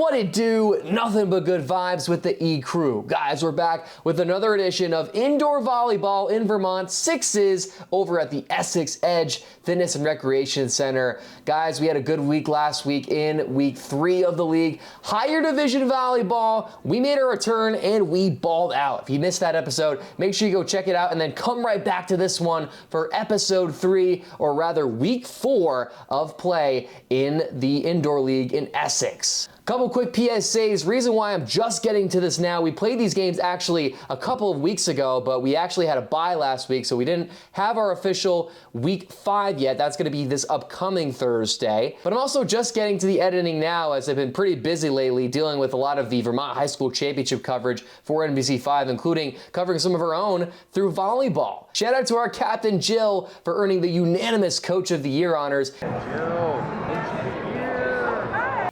What it do? Nothing but good vibes with the E crew. Guys, we're back with another edition of indoor volleyball in Vermont, sixes over at the Essex Edge Fitness and Recreation Center. Guys, we had a good week last week in week 3 of the league. Higher division volleyball, we made a return and we balled out. If you missed that episode, make sure you go check it out and then come right back to this one for episode 3, or rather week 4 of play in the indoor league in Essex. Couple quick PSAs. Reason why I'm just getting to this now, we played these games actually a couple of weeks ago, but we actually had a bye last week, so we didn't have our official week 5 yet. That's going to be this upcoming Thursday. But I'm also just getting to the editing now, as I've been pretty busy lately dealing with a lot of the Vermont High School Championship coverage for NBC5, including covering some of our own through volleyball. Shout out to our captain Jill for earning the unanimous Coach of the Year honors.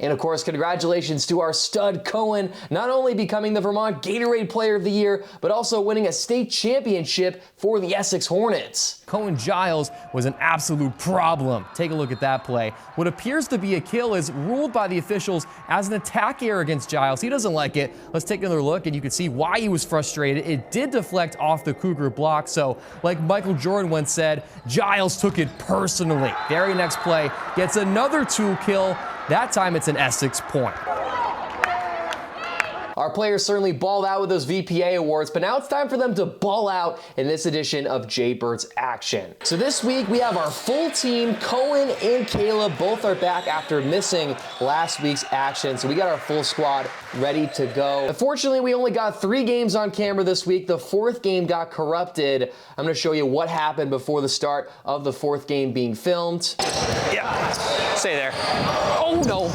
And of course, congratulations to our stud Cohen, not only becoming the Vermont Gatorade Player of the Year, but also winning a state championship for the Essex Hornets. Cohen Giles was an absolute problem. Take a look at that play. What appears to be a kill is ruled by the officials as an attack error against Giles. He doesn't like it. Let's take another look, and you can see why he was frustrated. It did deflect off the Cougar block, so like Michael Jordan once said, Giles took it personally. Very next play gets another 2 kill. That time it's an Essex point. Our players certainly balled out with those VPA awards, but now it's time for them to ball out in this edition of Jberts action. So this week we have our full team. Cohen and Caleb both are back after missing last week's action, so we got our full squad ready to go. Unfortunately, we only got 3 games on camera this week. The 4th game got corrupted. I'm going to show you what happened before the start of the 4th game being filmed. Yeah, stay there. Oh no.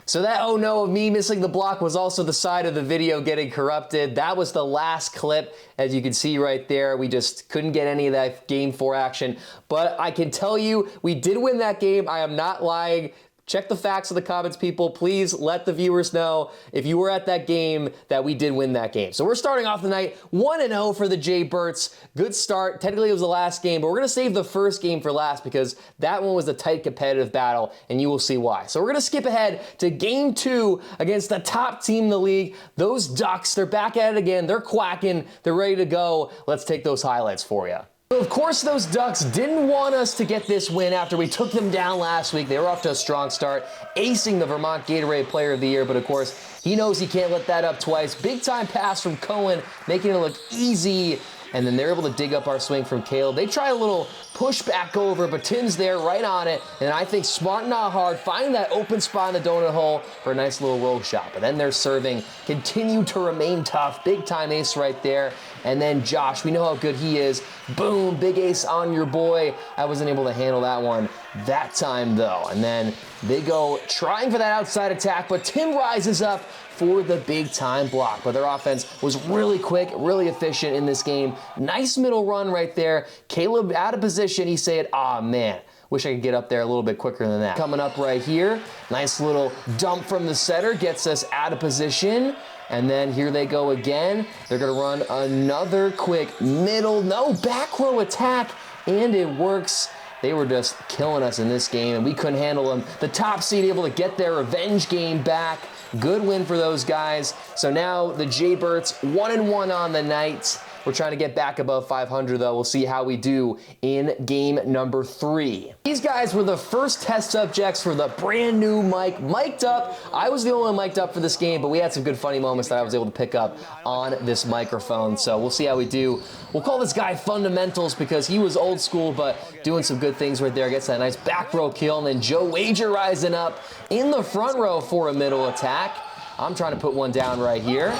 So that oh no of me missing the block was also the side of the video getting corrupted. That was the last clip. As you can see right there, we just couldn't get any of that game 4 action. But I can tell you, we did win that game. I am not lying. Check the facts in the comments, people. Please let the viewers know if you were at that game that we did win that game. So we're starting off the night 1-0 for the Jberts. Good start. Technically, it was the last game, but we're going to save the first game for last because that one was a tight competitive battle, and you will see why. So we're going to skip ahead to game 2 against the top team in the league. Those Ducks, they're back at it again. They're quacking. They're ready to go. Let's take those highlights for you. Of course, those Ducks didn't want us to get this win after we took them down last week. They were off to a strong start, acing the Vermont Gatorade Player of the Year, but of course, he knows he can't let that up twice. Big time pass from Cohen, making it look easy, and then they're able to dig up our swing from Caleb. They try a little push back over, but Tim's there right on it, and I think smart, not hard, finding that open spot in the donut hole for a nice little roll shot. But then they're serving, continue to remain tough, big time ace right there. And then Josh, we know how good he is. Boom, big ace on your boy. I wasn't able to handle that one that time though. And then they go trying for that outside attack, but Tim rises up for the big time block. But their offense was really quick, really efficient in this game. Nice middle run right there. Caleb out of position. He said, "Ah, man, wish I could get up there a little bit quicker than that." Coming up right here, nice little dump from the setter, gets us out of position. And then here they go again. They're gonna run another quick middle, no, back row attack, and it works. They were just killing us in this game, and we couldn't handle them. The top seed able to get their revenge game back. Good win for those guys. So now the Jberts 1-1 on the night. We're trying to get back above 500 though. We'll see how we do in game number 3. These guys were the first test subjects for the brand new mic. Mic'd up. I was the only one mic'd up for this game, but we had some good funny moments that I was able to pick up on this microphone. So we'll see how we do. We'll call this guy Fundamentals because he was old school, but doing some good things right there. Gets that nice back row kill, and then Joe Wager rising up in the front row for a middle attack. I'm trying to put one down right here.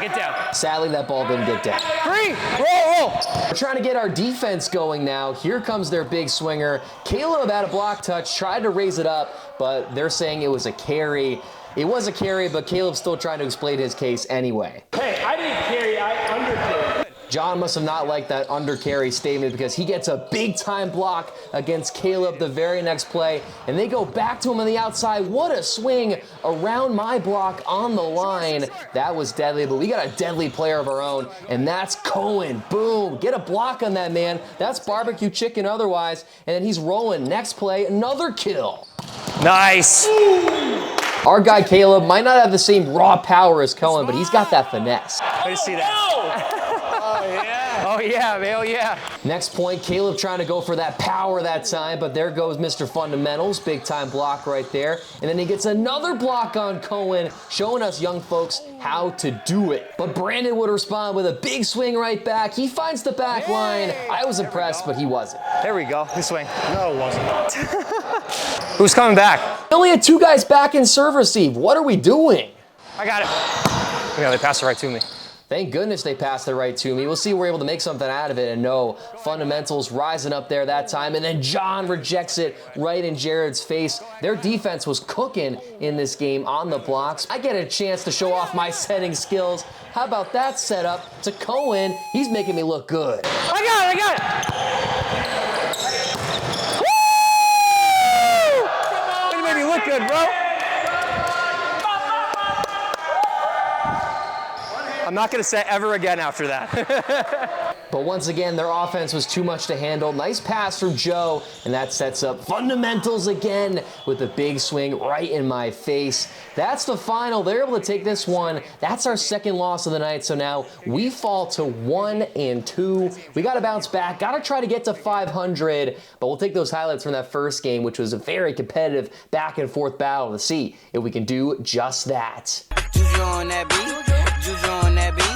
Get down. Sadly, that ball didn't get down. 3, roll. We're trying to get our defense going now. Here comes their big swinger. Caleb had a block touch, tried to raise it up, but they're saying it was a carry. It was a carry, but Caleb's still trying to explain his case anyway. Hey, I didn't carry, I undercarried. John must have not liked that undercarry statement because he gets a big time block against Caleb the very next play, and they go back to him on the outside. What a swing around my block on the line. That was deadly, but we got a deadly player of our own, and that's Cohen. Boom, get a block on that man. That's barbecue chicken otherwise, and then he's rolling. Next play, another kill. Nice. Our guy Caleb might not have the same raw power as Cohen, but he's got that finesse. Let me see that. Oh, yeah. Oh, yeah, man. Oh, yeah. Next point, Caleb trying to go for that power that time, but there goes Mr. Fundamentals. Big time block right there. And then he gets another block on Cohen, showing us young folks how to do it. But Brandon would respond with a big swing right back. He finds the back line. I was impressed, but he wasn't. There we go. Good swing. No, it wasn't. Who's coming back? We only had 2 guys back in serve receive. What are we doing? I got it. Yeah, they passed it right to me. Thank goodness they passed it right to me. We'll see if we're able to make something out of it. And no, Fundamentals rising up there that time. And then John rejects it right in Jared's face. Their defense was cooking in this game on the blocks. I get a chance to show off my setting skills. How about that setup to Cohen? He's making me look good. I got it. Woo! You made me look good, bro. I'm not going to say ever again after that. But once again, their offense was too much to handle. Nice pass from Joe, and that sets up Fundamentals again with a big swing right in my face. That's the final. They're able to take this one. That's our second loss of the night, so now we fall to 1-2. We got to bounce back. Got to try to get to 500, but we'll take those highlights from that first game, which was a very competitive back-and-forth battle to see if we can do just that. Juju on that beat, Juju on that beat,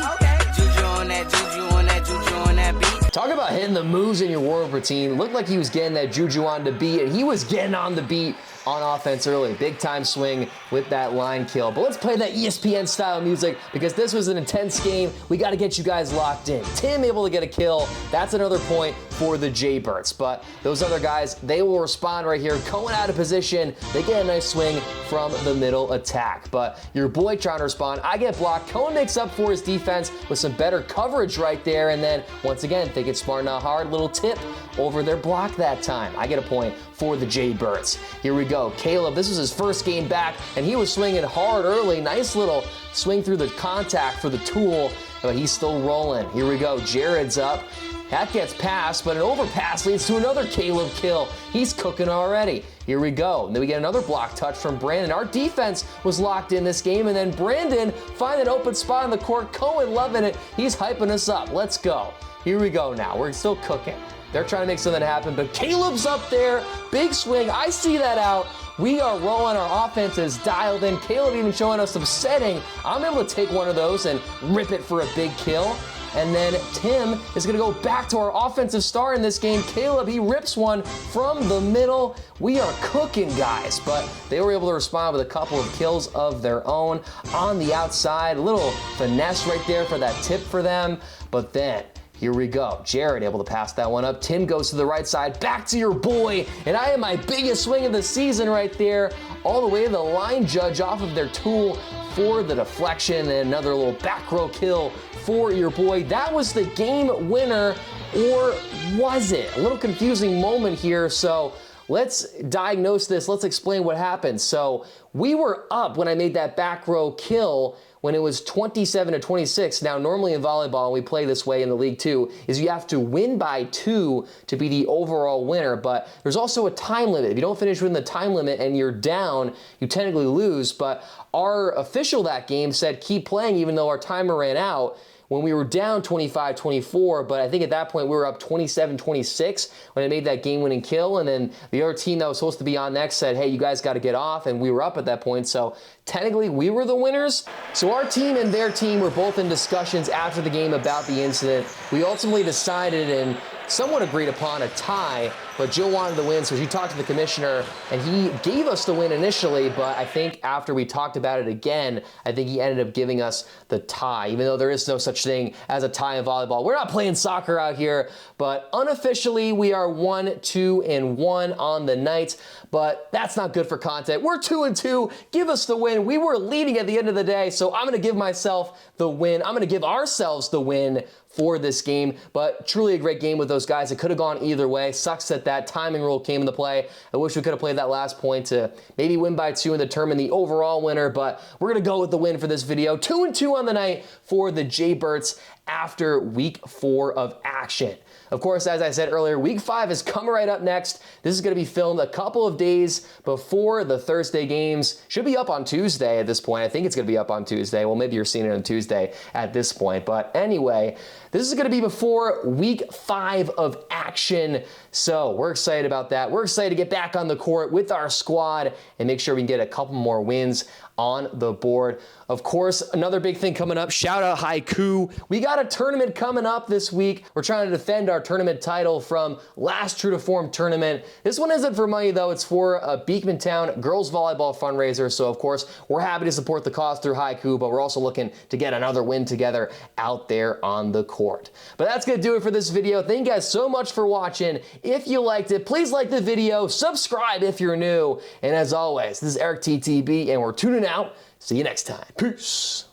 Juju on that, Juju on that, Juju on that beat. Talk about hitting the moves in your warm-up routine. Looked like he was getting that Juju on the beat, and he was getting on the beat on offense early. Big time swing with that line kill. But let's play that ESPN style music because this was an intense game. We got to get you guys locked in. Tim able to get a kill. That's another point for the Jberts. But those other guys, they will respond right here. Cohen out of position. They get a nice swing from the middle attack. But your boy trying to respond. I get blocked. Cohen makes up for his defense with some better coverage right there. And then once again, think it's smart, not hard. Little tip over their block that time. I get a point for the Jberts. Here we go. Caleb, this was his first game back, and he was swinging hard early. Nice little swing through the contact for the tool, but he's still rolling. Here we go. Jared's up. That gets passed, but an overpass leads to another Caleb kill. He's cooking already. Here we go. And then we get another block touch from Brandon. Our defense was locked in this game, and then Brandon finding an open spot on the court. Cohen loving it. He's hyping us up. Let's go. Here we go now. We're still cooking. They're trying to make something happen, but Caleb's up there. Big swing. I see that out. We are rolling. Our offense is dialed in. Caleb even showing us some setting. I'm able to take one of those and rip it for a big kill. And then Tim is going to go back to our offensive star in this game. Caleb, he rips one from the middle. We are cooking, guys. But they were able to respond with a couple of kills of their own on the outside. A little finesse right there for that tip for them. But then here we go. Jared able to pass that one up. Tim goes to the right side. Back to your boy. And I have my biggest swing of the season right there. All the way to the line judge off of their tool for the deflection. And another little back row kill for your boy. That was the game winner, or was it? A little confusing moment here. So let's diagnose this. Let's explain what happened. So we were up when I made that back row kill when it was 27-26. Now, normally in volleyball, and we play this way in the league too, is you have to win by 2 to be the overall winner, but there's also a time limit. If you don't finish within the time limit and you're down, you technically lose, but our official that game said keep playing even though our timer ran out when we were down 25-24, but I think at that point we were up 27-26 when I made that game-winning kill, and then the other team that was supposed to be on next said, hey, you guys got to get off, and we were up at that point, so technically we were the winners. So our team and their team were both in discussions after the game about the incident. We ultimately decided and somewhat agreed upon a tie, but Joe wanted the win, so she talked to the commissioner, and he gave us the win initially, but I think after we talked about it again, I think he ended up giving us the tie, even though there is no such thing as a tie in volleyball. We're not playing soccer out here, but unofficially, we are 1-2-1 on the night, but that's not good for content. We're 2-2. Give us the win. We were leading at the end of the day, so I'm going to give myself the win. I'm going to give ourselves the win, for this game, but truly a great game with those guys. It could have gone either way. Sucks that that timing rule came into play. I wish we could have played that last point to maybe win by 2 and determine the overall winner, but we're going to go with the win for this video. 2-2 on the night for the Jberts after week 4 of action. Of course, as I said earlier, week 5 is coming right up next. This is going to be filmed a couple of days before the Thursday games. Should be up on Tuesday at this point. I think it's going to be up on Tuesday. Well, maybe you're seeing it on Tuesday at this point. But anyway, this is going to be before week 5 of action. So we're excited about that. We're excited to get back on the court with our squad and make sure we can get a couple more wins on the board. Of course, another big thing coming up, shout out Haikyu. We got a tournament coming up this week. We're trying to defend our tournament title from last True to Form tournament. This one isn't for money though, it's for a Beekmantown girls volleyball fundraiser. So of course, we're happy to support the cause through Haikyu, but we're also looking to get another win together out there on the court. But that's gonna do it for this video. Thank you guys so much for watching. If you liked it, please like the video, subscribe if you're new. And as always, this is EricTTB and we're tuning out. See you next time. Peace.